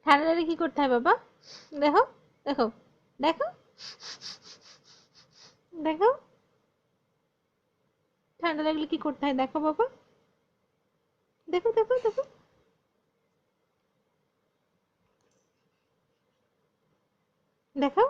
ঠান্ডা লাগলে কি করতে হয় বাবা? দেখো, দেখো, দেখো, দেখো, ঠান্ডা লাগলে কি করতে হয় দেখো বাবা, দেখো, দেখো, দেখো, দেখো।